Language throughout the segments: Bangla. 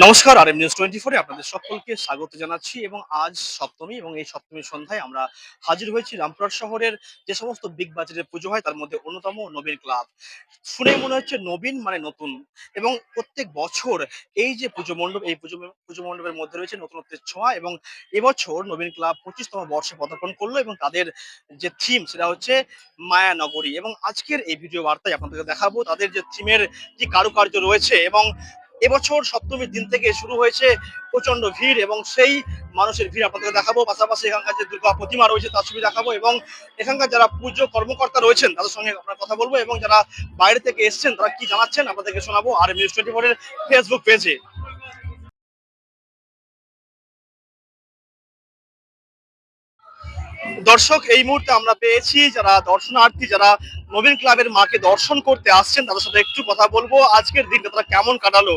নমস্কার, আরএম নিউজ 24 এ আপনাদের সকলকে স্বাগত জানাচ্ছি এবং আজ সপ্তমী এবং এই সপ্তমীর সন্ধ্যায় আমরা হাজির হয়েছি রামপুরহাট শহরের যে সমস্ত বিগ বাজারের পুজো হয় তার মধ্যে অন্যতম নবীন ক্লাব। শুনে মনে হচ্ছে নবীন মানে নতুন এবং প্রত্যেক বছর এই যে পুজো মণ্ডপ এই পুজো মণ্ডপের মধ্যে রয়েছে নতুনত্বের ছোঁয়া এবং এবছর নবীন ক্লাব 25তম বর্ষে পদার্পণ করলো এবং তাদের যে থিম সেটা হচ্ছে মায়ানগরী এবং আজকের এই ভিডিও বার্তায় আপনাদেরকে দেখাবো তাদের যে থিমের কি কারুকার্য রয়েছে এবং এবছর সপ্তমীর দিন থেকে শুরু হয়েছে প্রচন্ড ভিড় এবং সেই মানুষের ভিড় আপনাদের দেখাবো, পাশাপাশি এখানকার যে দুর্গা প্রতিমা রয়েছে তার ছবি দেখাবো এবং এখানকার যারা পুজো কর্মকর্তা রয়েছেন তাদের সঙ্গে আপনার কথা বলবো এবং যারা বাইরে থেকে এসছেন তারা কি জানাচ্ছেন আপনাদেরকে শোনাবো আর নিউজ 24 এর ফেসবুক পেজে। দর্শক, এই মুহূর্তে আমরা পেয়েছি যারা দর্শনার্থী, যারা নবীন ক্লাবের মাকে দর্শন করতে আসছেন তাদের সাথে একটু কথা বলবো। আজকের দিনটা তারা কেমন কাটালো?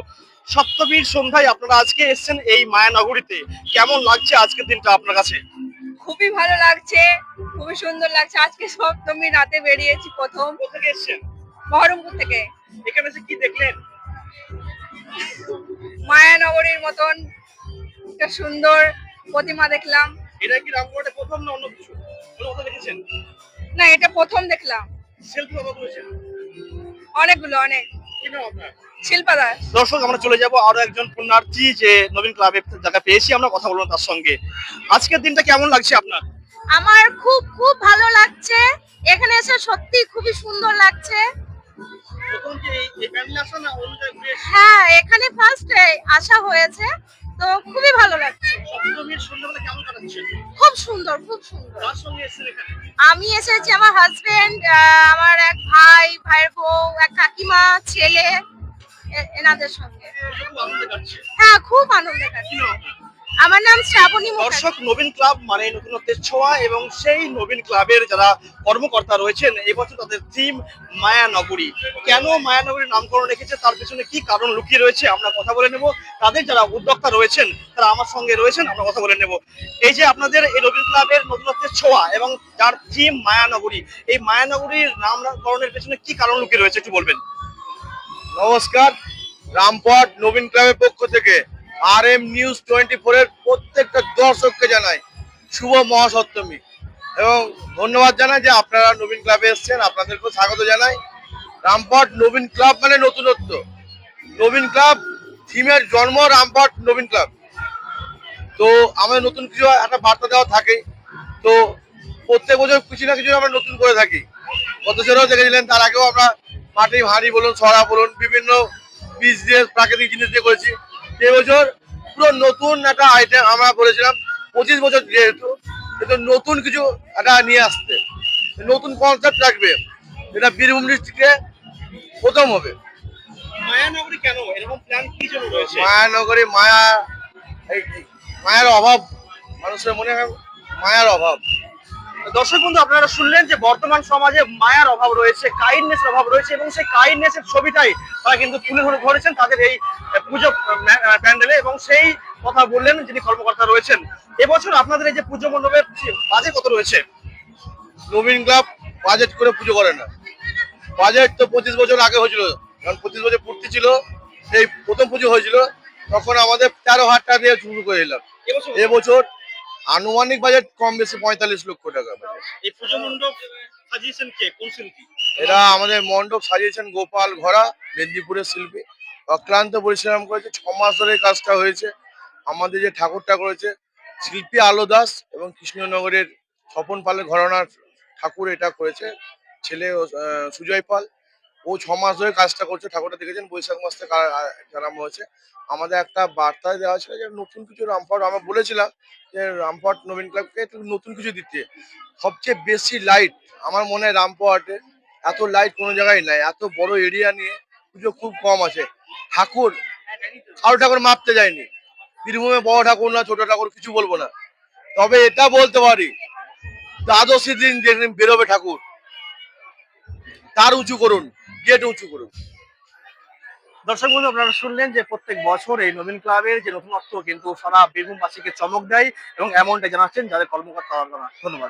সপ্তমীর সন্ধ্যায় আপনারা আজকে এসেছেন এই মায়ানগরীতে, কেমন লাগছে আজকের দিনটা আপনার কাছে? খুবই ভালো লাগছে, খুবই সুন্দর লাগছে। আজকে সপ্তমী রাতে বেরিয়েছি প্রথম। কোথা থেকে এসেছেন? বহরমপুর থেকে। এখানে এসে কি দেখলেন? মায়ানগরীর মতন একটা সুন্দর প্রতিমা দেখলাম। এটা কি রামপুরহাটে প্রথম না অন্য কিছু? কোথাও দেখেছেন? না, এটা প্রথম দেখলাম। সেলফি কত তুলেছেন? অনেকগুলো, অনেক। কি নাম আপনার? শিল্পা দাস। দর্শক, আমরা চলে যাব আরো একজন পুণ্যার্থী যে নবীন ক্লাবে জায়গা পেয়েছি, আমরা কথা বলবো তার সঙ্গে। আজকের দিনটা কেমন লাগছে আপনার? আমার খুব খুব ভালো লাগছে। এখানে এসে সত্যি খুবই সুন্দর লাগছে। প্রথম কি এই প্যান্ডেল আসা না অন্য জায়গায় ঘুরে এসেছেন? হ্যাঁ, এখানে ফার্স্ট আসা হয়েছে, তো খুবই ভালো লাগছে। সপ্তমীর সন্ধ্যাবেলা কেমন কাটাচ্ছেন? খুব সুন্দর, খুব সুন্দর। কার সঙ্গে এসেছেন এখানে? আমি এসেছি আমার হাজবেন্ড, আমার এক ভাই, ভাইয়ের বউ, এক কাকিমা, ছেলে, এনাদের সঙ্গে। খুব আনন্দ কাটছে। হ্যাঁ, খুব আনন্দ কি কাটছে। নাম আপনার? আমার নাম শ্রাবণী মুখার্জি। দর্শক, নবীন ক্লাব মানে নতুনত্বের ছোঁয়া এবং সেই নবীন ক্লাবের যারা কর্মকর্তা রয়েছেন এবছর তাদের থিম মায়ানগরী। কেন মায়ানগরীর নামকরণ রেখেছে তার পেছনে কি কারণ লুকিয়ে রয়েছে আমরা কথা বলে নেব। তাদের যারা উদ্যোক্তা রয়েছেন তারা আমার সঙ্গে রয়েছেন, আমরা কথা বলে নেব। এই যে আপনাদের এই নবীন ক্লাবের নতুনত্বের ছোঁয়া এবং যার থিম মায়ানগরী, এই মায়ানগরীর নামকরণের পেছনে কি কারণ লুকিয়ে রয়েছে একটু বলবেন? নমস্কার, রামপুরহাট নবীন ক্লাবের পক্ষ থেকে আরএম নিউজ 24 এর প্রত্যেকটা দর্শককে জানাই শুভ মহাসপ্তমী এবং ধন্যবাদ জানাই যে আপনারা নবীন ক্লাবে এসেছেন, আপনাদেরকেও স্বাগত জানাই। রামপুরহাট নবীন ক্লাব মানে নতুনত্ব। নবীন ক্লাব থিমের জন্ম রামপুরহাট নবীন ক্লাব। তো আমাদের নতুন কিছু একটা বার্তা দেওয়া থাকে, তো প্রত্যেক বছর কিছু না কিছু আমরা নতুন করে থাকি। গত বছরও দেখেছিলেন, তার আগেও আমরা মাটির হাঁড়ি বলুন, ছড়া বলুন, বিভিন্ন বীজ দিয়ে প্রাকৃতিক জিনিস দিয়ে করেছি। এবছর পুরো নতুন একটা আইটেম আমরা বলেছিলাম, 25 বছর যেহেতু নতুন কিছু একটা নিয়ে আসতে, নতুন কনসেপ্ট রাখবে, এটা বীরভূম ডিস্ট্রিক্টে প্রথম হবে। মায়ানগরী কেন এরকম প্ল্যান কি জন্য রয়েছে? মায়ানগরী মায়া, এই মায়ের অভাব, মানুষের মনে হয় মায়ার অভাব। দর্শক বন্ধু, আপনারা শুনলেন যে বর্তমান সমাজে মায়ার অভাব রয়েছে, কাইন্ডনেস অভাব রয়েছে এবং সেই কাইন্ডনেসের ছবিটাই তারা কিন্তু তুলে ধরেছেন তাদের এই পুজো প্যান্ডেলে এবং সেই কথা বললেন যিনি কর্মকর্তা রয়েছেন। এবছর আপনাদের এই যে পুজো মণ্ডপের বাজেট কত রয়েছে? নবীন ক্লাব বাজেট করে পুজো করে না। বাজেট তো 25 বছর আগে হয়েছিল, যখন 25 বছর পূর্তি ছিল, সেই প্রথম পুজো হয়েছিল, তখন আমাদের 13,000 টাকা দিয়ে শুরু করেছিলাম। এবছর আনুমানিক বাজেট কম বেশি 45 লক্ষ টাকা বাজেট। এই পুজো মণ্ডপ সাজিয়েছেন কে, কোন শিল্পী? এরা আমাদের মণ্ডপ সাজিয়েছেন গোপাল ঘোড়া, মেদিনীপুরের শিল্পী। অক্লান্ত পরিশ্রম করেছে, 6 মাস ধরে এই কাজটা হয়েছে। আমাদের যে ঠাকুরটা করেছে শিল্পী আলো দাস এবং কৃষ্ণনগরের স্বপন পালের ঘরানার ঠাকুর এটা করেছে, ছেলে সুজয় পাল। ও 6 মাস ধরে কাজটা করছে। ঠাকুরটা দেখেছেন বৈশাখ মাস থেকে আরম্ভ হয়েছে। আমাদের একটা বার্তা দেওয়া ছিল যে নতুন কিছু রামপুরহাট, আমরা বলেছিলাম যে রামপুরহাট নবীন ক্লাবকে একটু নতুন কিছু দিতে। সবচেয়ে বেশি লাইট আমার মনে হয় রামপুরহাটে, এত লাইট কোনো জায়গায় নাই। এত বড় এরিয়া নিয়ে পুজো খুব কম আছে। ঠাকুর কারো ঠাকুর মাপতে যায়নি। বীরভূমে বড় ঠাকুর না ছোট ঠাকুর কিছু বলবো না, তবে এটা বলতে পারি দ্বাদশী দিন যেদিন বেরোবে ঠাকুর, তার উঁচু করুন, গেট উঁচু করুন। দর্শক বন্ধু, আপনারা শুনলেন যে প্রত্যেক বছর এই নবীন ক্লাবের যে নতুনত্ব কিন্তু সারা বীরভূমবাসীকে চমক দেয় এবং এমনটাই জানাচ্ছেন যাদের কর্মকর্তা। ধন্যবাদ।